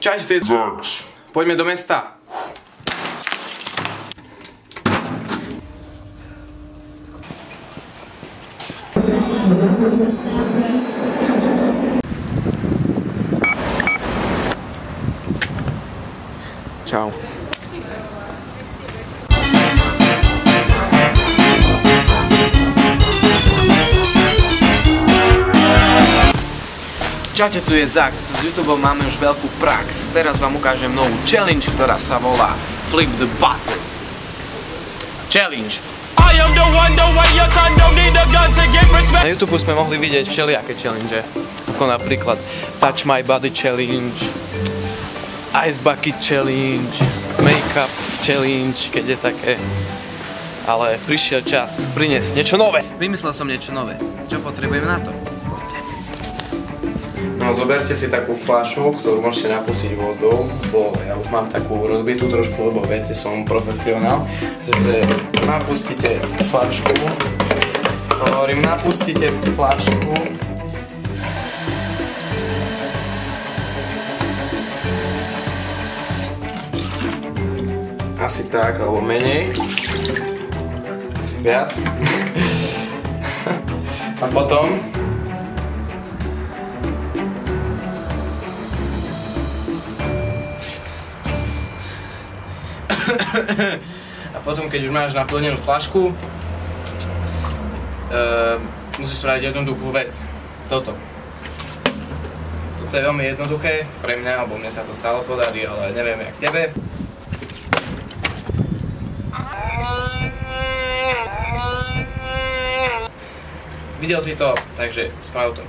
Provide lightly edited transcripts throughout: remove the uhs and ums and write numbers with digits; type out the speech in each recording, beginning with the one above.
Čaute, to je Zax. Poďme do mesta. Čau. Čaute, tu je Zax. S YouTube máme už veľkú prax. Teraz vám ukážem novú challenge, ktorá sa volá Flip the Button. Challenge. Na YouTube sme mohli vidieť všelijaké challenge, ako napríklad Touch My Body Challenge, Ice Bucket Challenge, Makeup Challenge, keď je také. Ale prišiel čas priniesť niečo nové. Vymyslel som niečo nové. Čo potrebujem na to? Poďte. No zoberte si takú fľašu, ktorú môžete napustiť vodou, bo ja už mám takú rozbitú trošku, lebo viete, som profesionál. Takže napustíte fľašku. Hovorím, napustíte fľašku. Asi tak, alebo menej. Viac. A potom keď už máš naplnenú fľašku, musíš spraviť jednoduchú vec. Toto je veľmi jednoduché pre mňa, alebo mne sa to stále podarí, ale neviem jak tebe. Videl si to, takže sprav to.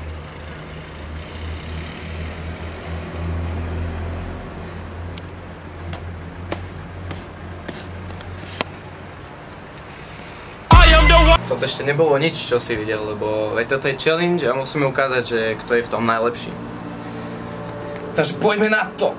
Toto ešte nebolo nič, čo si videl, lebo veď toto je challenge a musíme ukázať, že kto je v tom najlepší. Takže poďme na to!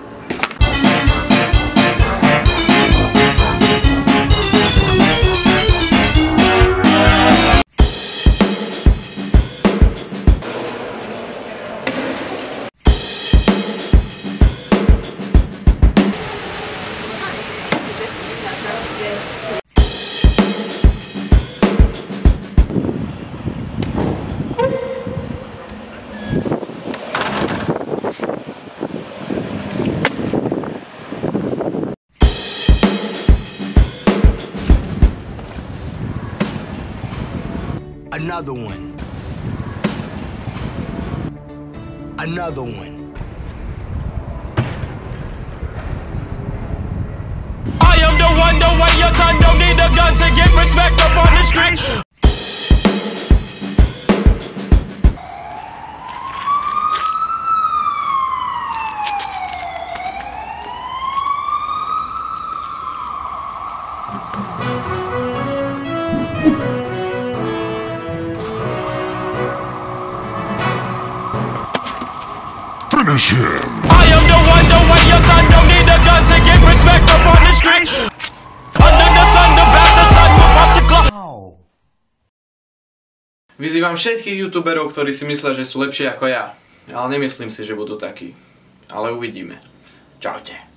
Another one. Another one. I am the one, the way your son don't need a gun to get respect up on the street. Finish him. I am the one, the way your son don't need a gun to get respect up on the street. Under the sun, the bastard son will pop the clock. Vyzývam všetkých youtuberov, ktorí si myslia, že sú lepšie ako ja. Ale nemyslím si, že budú takí. Ale uvidíme. Čaute.